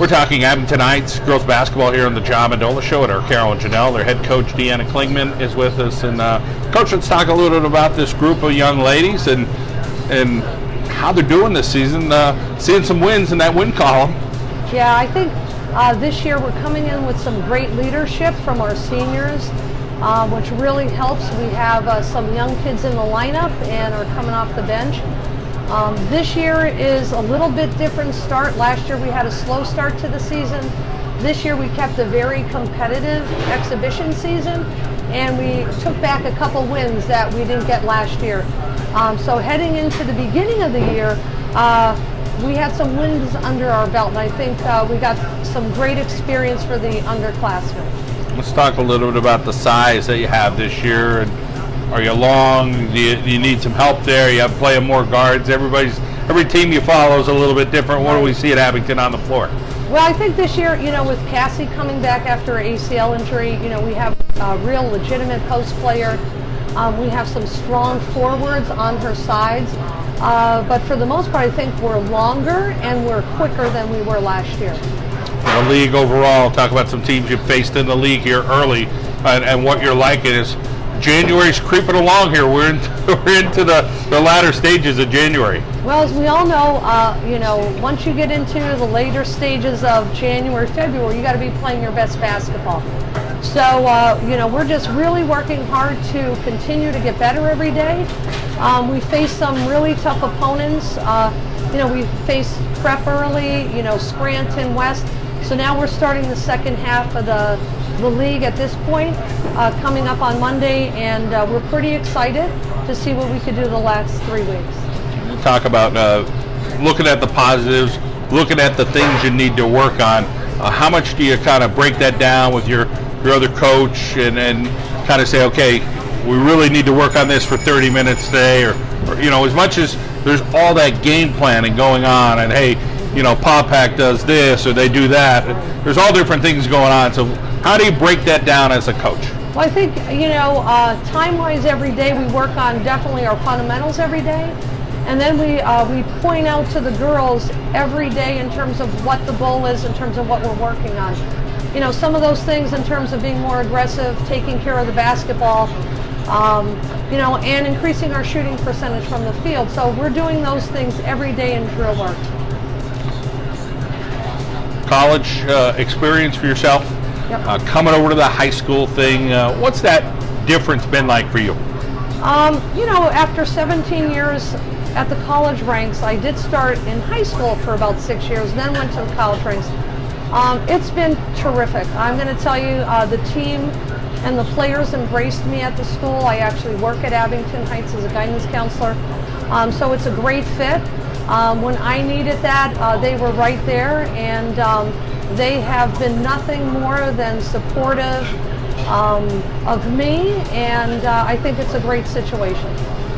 talking Abington Heights girls basketball here on the Mendola show at Arcaro and Genell. Their head coach, Deanna Klingman, is with us. And Coach, let's talk a little bit about this group of young ladies and how they're doing this season. Seeing some wins in that win column. Yeah, I think this year we're coming in with some great leadership from our seniors, which really helps. We have some young kids in the lineup and are coming off the bench. This year is a little bit different start. Last year we had a slow start to the season. This year we kept a very competitive exhibition season, and we took back a couple wins that we didn't get last year. So heading into the beginning of the year, we had some wins under our belt, and I think we got some great experience for the underclassmen. Let's talk a little bit about the size that you have this year. And are you long? Do you need some help there? You have playing more guards. Every team you follow is a little bit different. What do we see at Abington on the floor? Well, I think this year, with Cassie coming back after an ACL injury, we have a real legitimate post player. We have some strong forwards on her sides. But for the most part, I think we're longer and we're quicker than we were last year. The league overall, talk about some teams you've faced in the league here early and what you're liking is January's creeping along here. We're into the latter stages of January. Well, as we all know, once you get into the later stages of January, February, you got to be playing your best basketball. So, we're just really working hard to continue to get better every day. We face some really tough opponents. We faced Prep early, Scranton West. So now we're starting the second half of the league at this point, coming up on Monday, and we're pretty excited to see what we could do the last 3 weeks. Talk about looking at the positives, looking at the things you need to work on. How much do you kind of break that down with your other coach and kind of say, okay, we really need to work on this for 30 minutes today, or as much as there's all that game planning going on, and hey, Papak does this or they do that. There's all different things going on. So how do you break that down as a coach? Well, I think, time-wise every day we work on definitely our fundamentals every day. And then we point out to the girls every day in terms of what the goal is, in terms of what we're working on. Some of those things in terms of being more aggressive, taking care of the basketball, and increasing our shooting percentage from the field. So we're doing those things every day in drill work. College experience for yourself? Yep. Coming over to the high school thing, what's that difference been like for you? After 17 years at the college ranks, I did start in high school for about 6 years, then went to the college ranks. It's been terrific. I'm going to tell you, the team and the players embraced me at the school. I actually work at Abington Heights as a guidance counselor, so it's a great fit. When I needed that, they were right there, and they have been nothing more than supportive of me, and I think it's a great situation.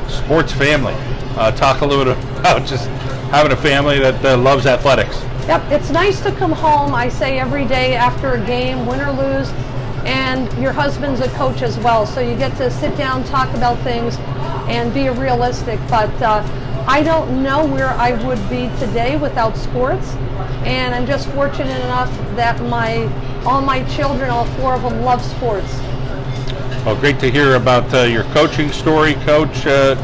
Sports family. Talk a little bit about just having a family that loves athletics. Yep, it's nice to come home, I say every day after a game, win or lose, and your husband's a coach as well, so you get to sit down, talk about things, and be realistic. But I don't know where I would be today without sports, and I'm just fortunate enough that all my children, all 4 of them, love sports. Well, great to hear about your coaching story, Coach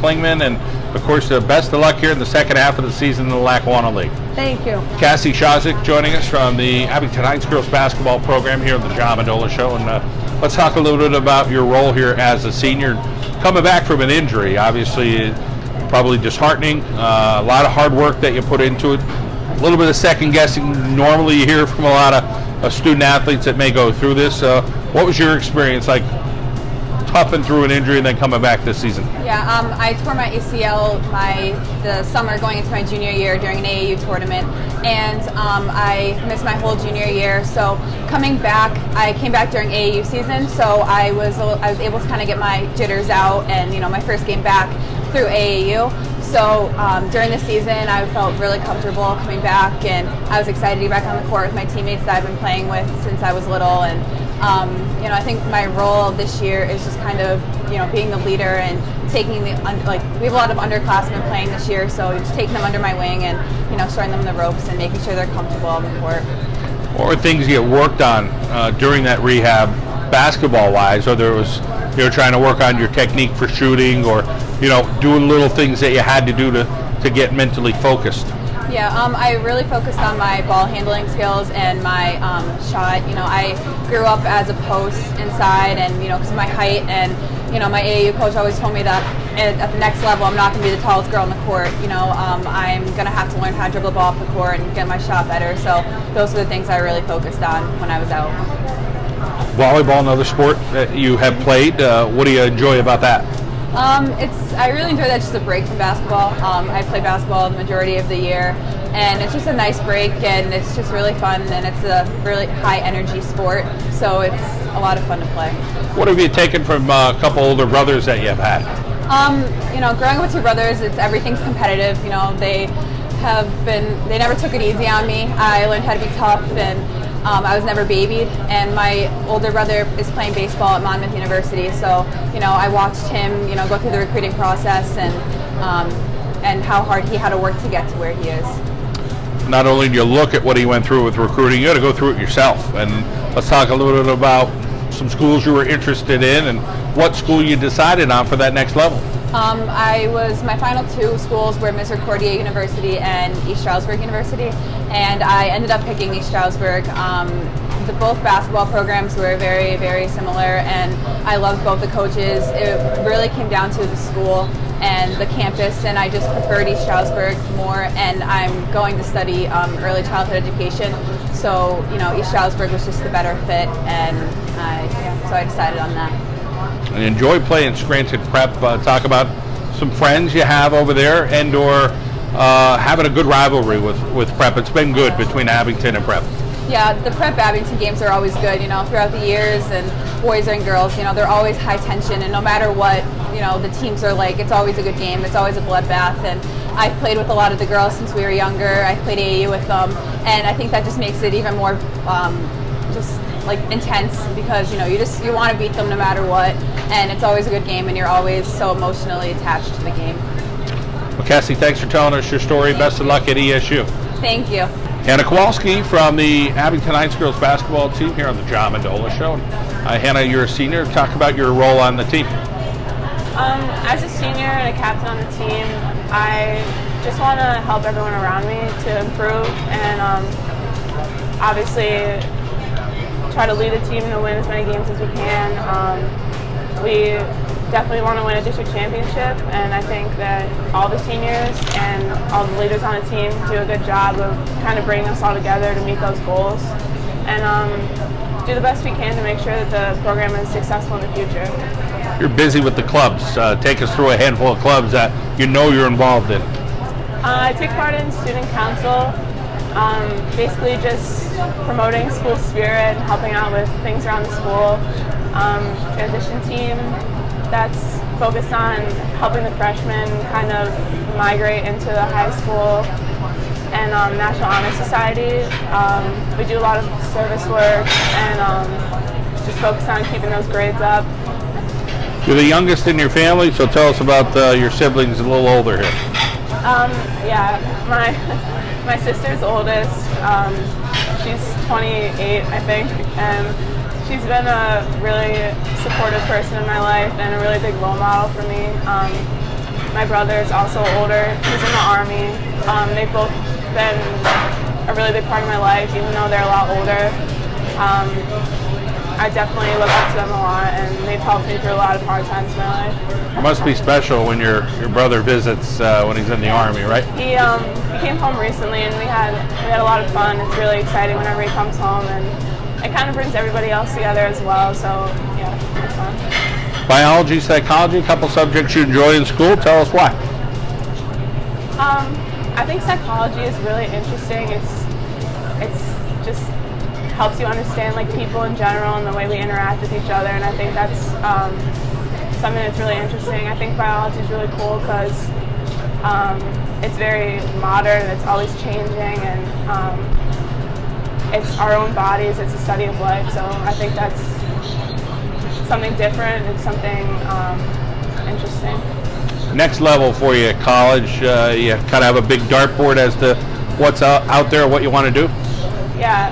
Klingman, and of course, best of luck here in the second half of the season in the Lackawanna League. Thank you. Cassie Shazik joining us from the Abington Heights girls basketball program here at the Mendola show, and let's talk a little bit about your role here as a senior, coming back from an injury. Obviously, probably disheartening. A lot of hard work that you put into it. A little bit of second guessing. Normally, you hear from a lot of student athletes that may go through this. What was your experience like, toughing through an injury and then coming back this season? Yeah, I tore my ACL the summer going into my junior year during an AAU tournament, and I missed my whole junior year. So coming back, I came back during AAU season, so I was able to kind of get my jitters out, and my first game back through AAU. So during the season, I felt really comfortable coming back, and I was excited to be back on the court with my teammates that I've been playing with since I was little. And I think my role this year is just kind of being the leader and taking we have a lot of underclassmen playing this year, so just taking them under my wing and showing them the ropes and making sure they're comfortable on the court. What were things you worked on during that rehab, basketball-wise, whether it was trying to work on your technique for shooting, or doing little things that you had to do to get mentally focused? Yeah, I really focused on my ball handling skills and my shot. I grew up as a post inside, and because of my height, and my AAU coach always told me that at the next level, I'm not going to be the tallest girl on the court. I'm going to have to learn how to dribble the ball off the court and get my shot better. So those are the things I really focused on when I was out. Volleyball, another sport that you have played. What do you enjoy about that? I really enjoy that, just a break from basketball. I play basketball the majority of the year, and it's just a nice break, and it's just really fun, and it's a really high energy sport, so it's a lot of fun to play. What have you taken from a couple older brothers that you've had? Growing up with two brothers, everything's competitive. They never took it easy on me. I learned how to be tough, and I was never babied, and my older brother is playing baseball at Monmouth University, so I watched him go through the recruiting process and how hard he had to work to get to where he is. Not only do you look at what he went through with recruiting, you got to go through it yourself. And let's talk a little bit about some schools you were interested in and what school you decided on for that next level. My final two schools were Misericordia University and East Stroudsburg University, and I ended up picking East Stroudsburg. Both basketball programs were very, very similar, and I loved both the coaches. It really came down to the school and the campus, and I just preferred East Stroudsburg more, and I'm going to study early childhood education, so East Stroudsburg was just the better fit, and so I decided on that. I enjoy playing Scranton Prep. Talk about some friends you have over there, and or having a good rivalry with Prep. It's been good between Abington and Prep. Yeah, the Prep Abington games are always good, throughout the years, and boys and girls, they're always high tension, and no matter what, the teams are like, it's always a good game, it's always a bloodbath, and I've played with a lot of the girls since we were younger. I played AAU with them, and I think that just makes it even more just like intense, because you want to beat them no matter what, and it's always a good game, and you're always so emotionally attached to the game. Well, Cassie, thanks for telling us your story. Best of luck at ESU. Thank you. Hannah Kowalski from the Abington Heights girls basketball team here on the John Mendola Show. Hannah, you're a senior. Talk about your role on the team. As a senior and a captain on the team, I just want to help everyone around me to improve, and obviously try to lead the team to win as many games as we can. We definitely want to win a district championship, and I think that all the seniors and all the leaders on the team do a good job of kind of bringing us all together to meet those goals, and do the best we can to make sure that the program is successful in the future. You're busy with the clubs. Take us through a handful of clubs that you're involved in. I take part in student council, basically just promoting school spirit and helping out with things around the school. Transition team, that's focused on helping the freshmen kind of migrate into the high school, and National Honor Society. We do a lot of service work and just focus on keeping those grades up. You're the youngest in your family, so tell us about your siblings a little older here. Yeah, my sister's oldest. She's 28, I think, and she's been a really supportive person in my life and a really big role model for me. My brother is also older. He's in the Army. They've both been a really big part of my life, even though they're a lot older. I definitely look up to them a lot, and they've helped me through a lot of hard times in my life. It must be special when your brother visits when he's in the Army, right? He came home recently, and we had a lot of fun. It's really exciting whenever he comes home, and it kind of brings everybody else together as well, so yeah, it's fun. Biology, psychology, a couple subjects you enjoy in school. Tell us why. I think psychology is really interesting. It's just helps you understand like people in general and the way we interact with each other, and I think that's something that's really interesting. I think biology is really cool because it's very modern, it's always changing, and it's our own bodies, it's a study of life, so I think that's something different, it's something interesting. Next level for you at college, you kind of have a big dartboard as to what's out there, what you want to do? Yeah,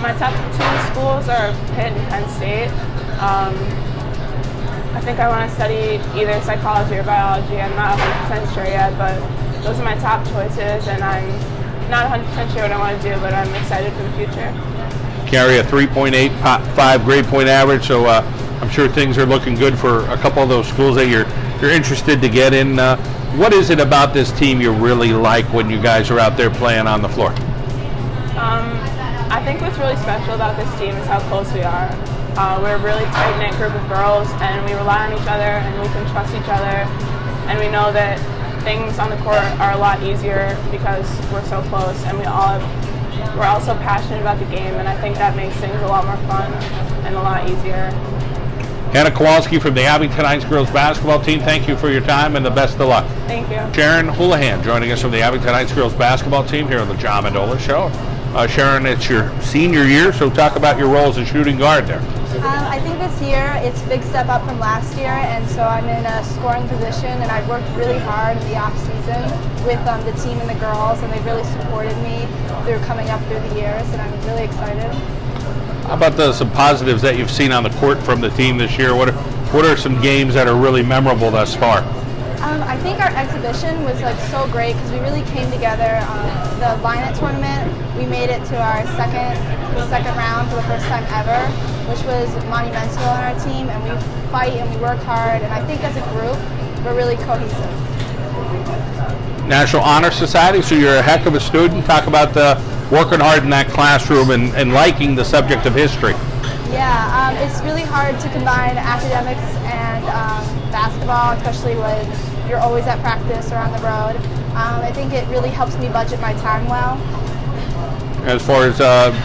my top 2 schools are Pitt and Penn State. I think I want to study either psychology or biology. I'm not 100% sure yet, but those are my top choices, and I'm not 100% sure what I want to do, but I'm excited for the future. Carry a 3.85 grade point average, so I'm sure things are looking good for a couple of those schools that you're interested to get in. What is it about this team you really like when you guys are out there playing on the floor? I think what's really special about this team is how close we are. We're a really tight-knit group of girls, and we rely on each other, and we can trust each other, and we know that things on the court are a lot easier because we're so close, and we're also passionate about the game, and I think that makes things a lot more fun and a lot easier. Hannah Kowalski from the Abington Heights girls basketball team, thank you for your time and the best of luck. Thank you. Sharon Houlihan joining us from the Abington Heights girls basketball team here on the John Mendola Show. Sharon, it's your senior year, so talk about your role as a shooting guard there. I think this year it's a big step up from last year, and so I'm in a scoring position, and I've worked really hard in the off season with the team and the girls, and they've really supported me through coming up through the years, and I'm really excited. How about some positives that you've seen on the court from the team this year? What are some games that are really memorable thus far? I think our exhibition was so great because we really came together. The Vinet tournament, we made it to our second round for the first time ever, which was monumental on our team, and we fight and we work hard, and I think as a group we're really cohesive. National Honor Society, so you're a heck of a student. Talk about working hard in that classroom and liking the subject of history. Yeah, it's really hard to combine academics and basketball, especially when you're always at practice or on the road. I think it really helps me budget my time well. As far as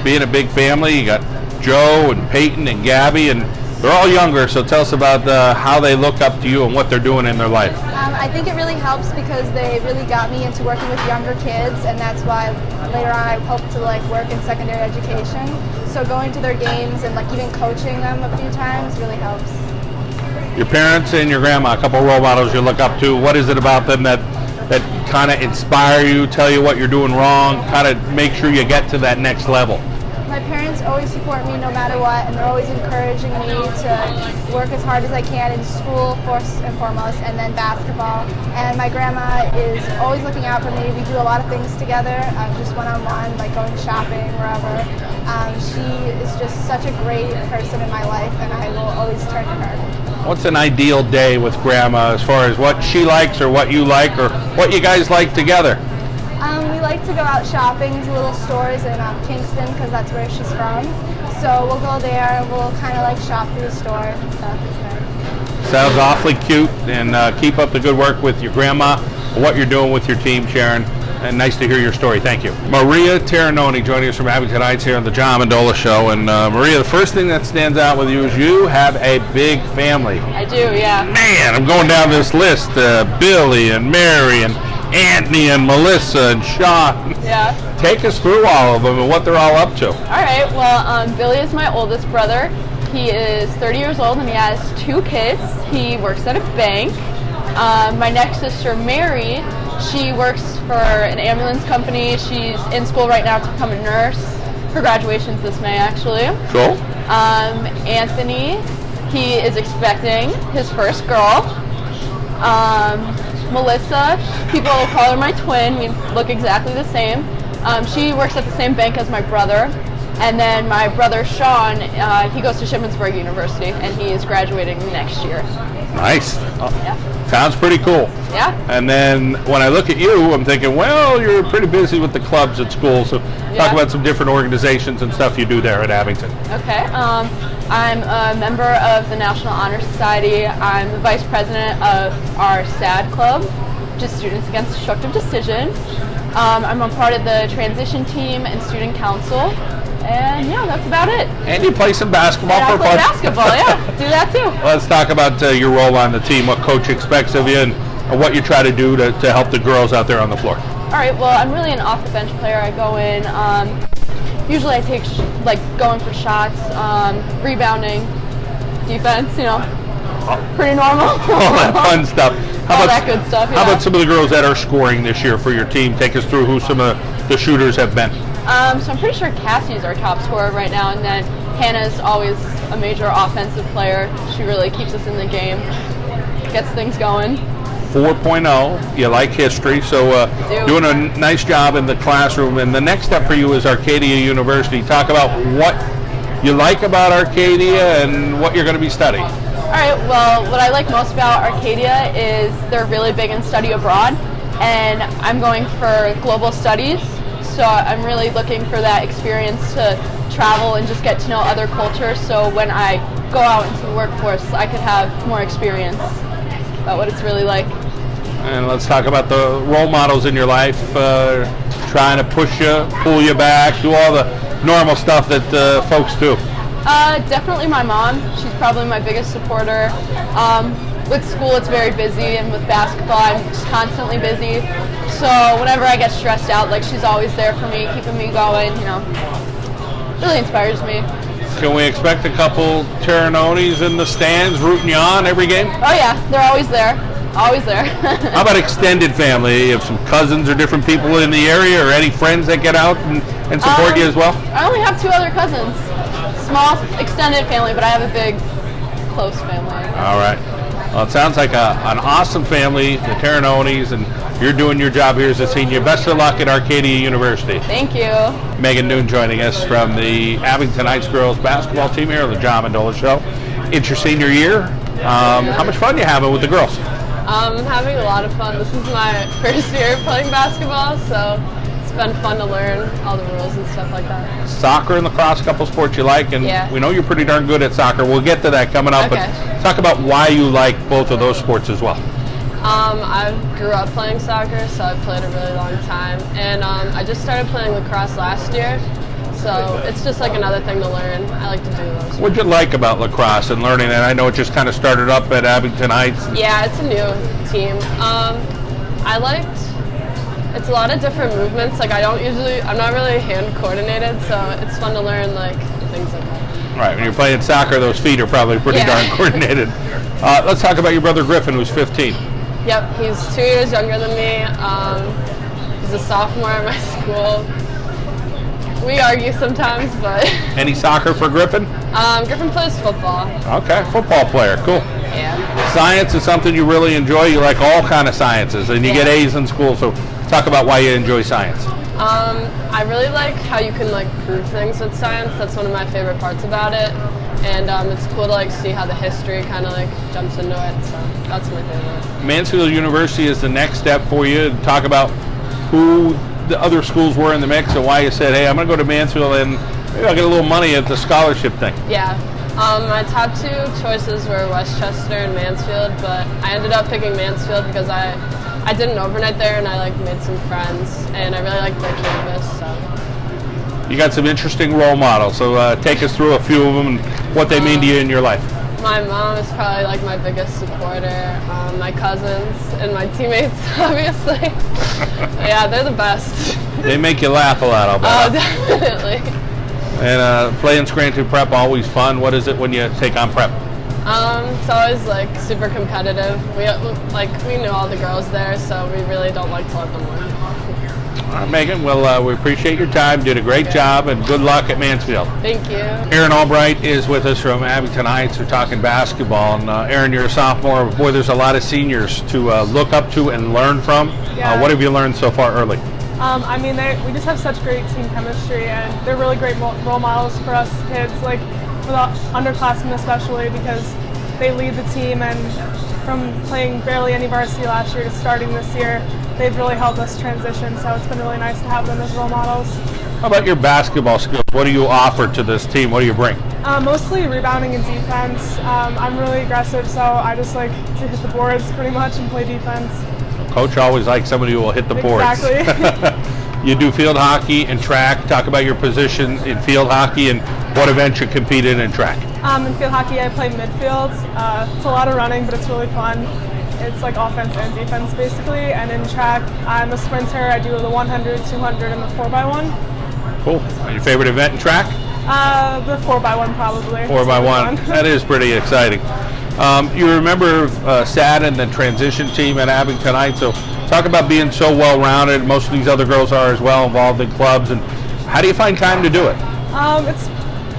being a big family, you got Joe and Peyton and Gabby, and they're all younger, so tell us about how they look up to you and what they're doing in their life. I think it really helps because they really got me into working with younger kids, and that's why later on I hope to work in secondary education. So going to their games and even coaching them a few times really helps. Your parents and your grandma, a couple of role models you look up to. What is it about them that kind of inspire you, tell you what you're doing wrong, kind of make sure you get to that next level? My parents always support me no matter what, and they're always encouraging me to work as hard as I can in school first and foremost, and then basketball. And my grandma is always looking out for me. We do a lot of things together, just one-on-one, like going shopping, wherever. She is just such a great person in my life, and I will always turn to her. What's an ideal day with Grandma as far as what she likes or what you like or what you guys like together? We like to go out shopping to little stores in Kingston because that's where she's from. So we'll go there and we'll kind of shop through the store and stuff. It's nice. Sounds awfully cute, and keep up the good work with your grandma, what you're doing with your team, Sharon. And nice to hear your story. Thank you. Maria Terranoni joining us from Abington Heights here on the John Mendola Show. And Maria, the first thing that stands out with you is you have a big family. I do, yeah. Man, I'm going down this list. Billy and Mary and Anthony and Melissa and Sean. Yeah. Take us through all of them and what they're all up to. All right, well, Billy is my oldest brother. He is 30 years old and he has 2 kids. He works at a bank. My next sister, Mary, she works for an ambulance company. She's in school right now to become a nurse. Her graduation's this May, actually. Cool. Anthony, he is expecting his first girl. Melissa, people will call her my twin. We look exactly the same. She works at the same bank as my brother. And then my brother Sean, he goes to Shippensburg University, and he is graduating next year. Nice. Yeah. Sounds pretty cool. Yeah. And then when I look at you, I'm thinking, well, you're pretty busy with the clubs at school, so talk about some different organizations and stuff you do there at Abington. Okay. I'm a member of the National Honor Society. I'm the vice president of our SAD club, which is Students Against Destructive Decision. I'm a part of the transition team and student council. And yeah, that's about it. And you play some basketball And for I play fun. basketball, yeah. Do that too. Let's talk about your role on the team, what coach expects of you, and what you try to do to help the girls out there on the floor. All right, well, I'm really an off-the-bench player. I go in, usually I take, going for shots, rebounding, defense, pretty normal. All that fun stuff. All that good stuff, yeah. How about some of the girls that are scoring this year for your team? Take us through who some of the shooters have been. So I'm pretty sure Cassie's our top scorer right now, and then Hannah's always a major offensive player. She really keeps us in the game, gets things going. 4.0. You like history, so doing a nice job in the classroom. And the next step for you is Arcadia University. Talk about what you like about Arcadia and what you're going to be studying. All right, well, what I like most about Arcadia is they're really big in study abroad, and I'm going for global studies, so I'm really looking for that experience to travel and just get to know other cultures, so when I go out into the workforce, I could have more experience about what it's really like. And let's talk about the role models in your life, trying to push you, pull you back, do all the normal stuff that folks do. Definitely my mom. She's probably my biggest supporter. With school, it's very busy, and with basketball, I'm just constantly busy. So whenever I get stressed out, like, she's always there for me, keeping me going, you know. Really inspires me. Can we expect a couple Terranonis in the stands rooting you on every game? Oh yeah, they're always there. Always there. How about extended family? You have some cousins or different people in the area, or any friends that get out and support you as well? I only have 2 other cousins. Small extended family, but I have a big, close family. All right. Well, it sounds like an awesome family, the Terranonis, and you're doing your job here as a senior. Best of luck at Arcadia University. Thank you. Megan Noon joining us from the Abington Heights girls basketball team here on the John Mendola Show. It's your senior year. How much fun are you having with the girls? I'm having a lot of fun. This is my first year playing basketball, so it's been fun to learn all the rules and stuff like that. Soccer and lacrosse, a couple sports you like, and Yeah. we know you're pretty darn good at soccer. We'll get to that coming up, Okay. but talk about why you like both of those sports as well. I grew up playing soccer, so I played a really long time, and I just started playing lacrosse last year, so it's just like another thing to learn. I like to do those. What'd you like about lacrosse and learning it? I know it just kind of started up at Abington Heights. Yeah, it's a new team. It's a lot of different movements. Like, I'm not really hand coordinated, so it's fun to learn like things like that. All right, when you're playing soccer, those feet are probably pretty Yeah. darn coordinated. Let's talk about your brother Griffin, who's 15. Yep, he's 2 years younger than me. He's a sophomore at my school. We argue sometimes, but Any soccer for Griffin? Griffin plays football. Okay, football player, cool. Yeah. Science is something you really enjoy. You like all kind of sciences, and you get Yeah. A's in school, so talk about why you enjoy science. I really like how you can like prove things with science. That's one of my favorite parts about it. And it's cool to like see how the history kind of like jumps into it. So that's my favorite. Mansfield University is the next step for you. Talk about who the other schools were in the mix and why you said, hey, I'm going to go to Mansfield and maybe I'll get a little money at the scholarship thing. Yeah. My top 2 choices were Westchester and Mansfield, but I ended up picking Mansfield because I did an overnight there and I like made some friends and I really liked their campus. So. You got some interesting role models, so take us through a few of them and what they mean to you in your life. My mom is probably like my biggest supporter. My cousins and my teammates, obviously. Yeah, they're the best. They make you laugh a lot, I'll Oh, bet. definitely. And playing Scranton Prep, always fun. What is it when you take on Prep? It's always like super competitive. We know all the girls there, so we really don't like to let them win. All right, Megan, well, we appreciate your time. Did a great job, and good luck at Mansfield. Thank you. Aaron Albright is with us from Abington Heights. We're talking basketball. And Aaron, you're a sophomore. Boy, there's a lot of seniors to look up to and learn from. Yeah. What have you learned so far early? We just have such great team chemistry, and they're really great role models for us kids, like for the underclassmen especially, because they lead the team, and from playing barely any varsity last year to starting this year, they've really helped us transition, so it's been really nice to have them as role models. How about your basketball skills? What do you offer to this team? What do you bring? Mostly rebounding and defense. I'm really aggressive, so I just like to hit the boards pretty much and play defense. Coach always likes somebody who will hit the boards. Exactly. You do field hockey and track. Talk about your position in field hockey and what events you compete in track. In field hockey, I play midfield. It's a lot of running, but it's really fun. It's like offense and defense, basically. And in track, I'm a sprinter. I do the 100, 200, and the 4x1. Cool. Your favorite event in track? The 4x1, probably. 4x1. That is pretty exciting. You remember SAD and the transition team at Abington Heights. So talk about being so well-rounded. Most of these other girls are as well, involved in clubs. And How do you find time to do it? It's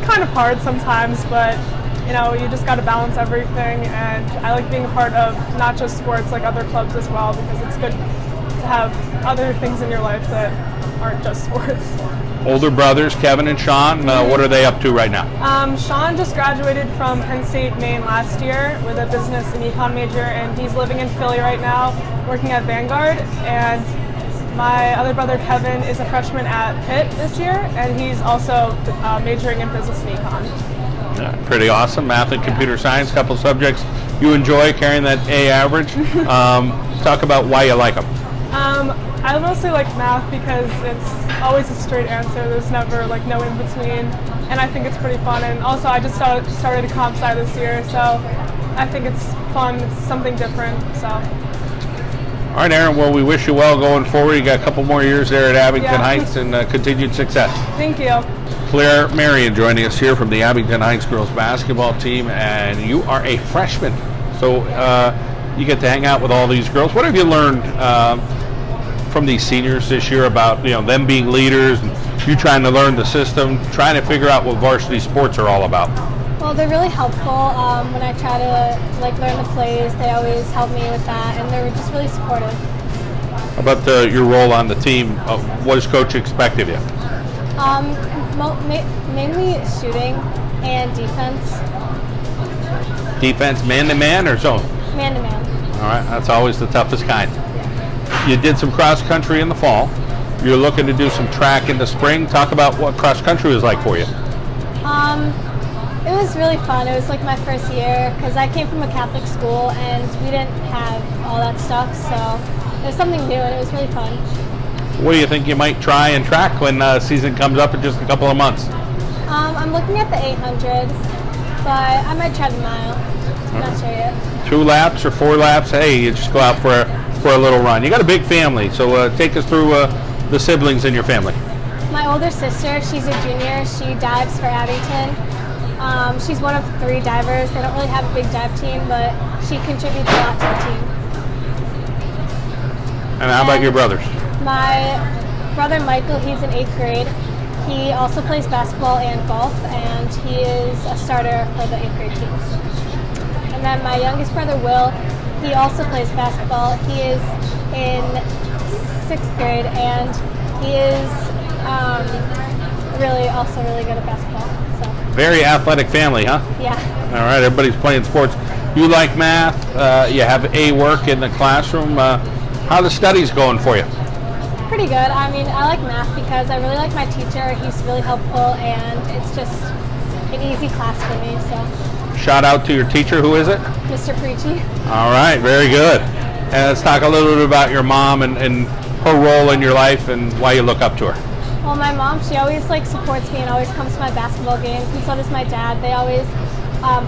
kind of hard sometimes, but you just got to balance everything, and I like being a part of not just sports, like other clubs as well, because it's good to have other things in your life that aren't just sports. Older brothers, Kevin and Sean, what are they up to right now? Sean just graduated from Penn State, Maine last year with a business and econ major, and he's living in Philly right now, working at Vanguard. And my other brother, Kevin, is a freshman at Pitt this year, and he's also majoring in business and econ. Yeah, pretty awesome. Math and computer science, couple subjects you enjoy, carrying that A average. Talk about why you like them. I mostly like math because it's always a straight answer. There's never no in between, and I think it's pretty fun. And also, I just started a comp sci this year, so I think it's fun. It's something different. So. All right, Aaron. Well, we wish you well going forward. You got a couple more years there at Abington Heights, and continued success. Thank you. Claire Marion joining us here from the Abington Heights girls basketball team, and you are a freshman, so you get to hang out with all these girls. What have you learned from these seniors this year about them being leaders, and you trying to learn the system, trying to figure out what varsity sports are all about? Well, they're really helpful. When I try to learn the plays, they always help me with that, and they're just really supportive. How about your role on the team? What does Coach expect of you? Mainly shooting and defense. Defense, man-to-man or zone? Man-to-man. All right, that's always the toughest kind. You did some cross country in the fall. You're looking to do some track in the spring. Talk about what cross country was like for you. It was really fun. It was like my first year because I came from a Catholic school and we didn't have all that stuff, so it was something new and it was really fun. What do you think you might try in track when season comes up in just a couple of months? I'm looking at the 800, but I might try the mile. I'm not sure yet. 2 laps or 4 laps? Hey, you just go out for a little run. You got a big family, so take us through the siblings in your family. My older sister, she's a junior. She dives for Abington. She's one of 3 divers. They don't really have a big dive team, but she contributes a lot to the team. And how about your brothers? My brother Michael, he's in 8th grade. He also plays basketball and golf, and he is a starter for the 8th grade team. And then my youngest brother Will, he also plays basketball. He is in 6th grade, and he is really good at basketball. So. Very athletic family, huh? Yeah. All right, everybody's playing sports. You like math. You have A work in the classroom. How are the studies going for you? Pretty good. I mean, I like math because I really like my teacher. He's really helpful, and it's just an easy class for me. So. Shout out to your teacher. Who is it? Mr. Preachy. All right, very good. And let's talk a little bit about your mom and her role in your life and why you look up to her. Well, my mom, she always supports me and always comes to my basketball games, and so does my dad. They always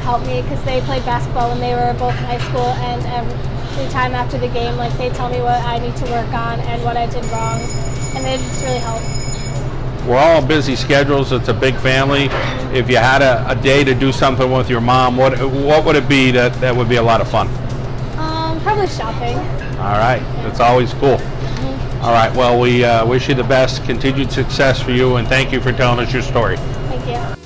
help me because they played basketball when they were both in high school, and every time after the game, they tell me what I need to work on and what I did wrong, and they just really help. We're all on busy schedules. It's a big family. If you had a day to do something with your mom, what would it be that would be a lot of fun? Probably shopping. All right, that's always cool. All right, well, we wish you the best, continued success for you, and thank you for telling us your story. Thank you.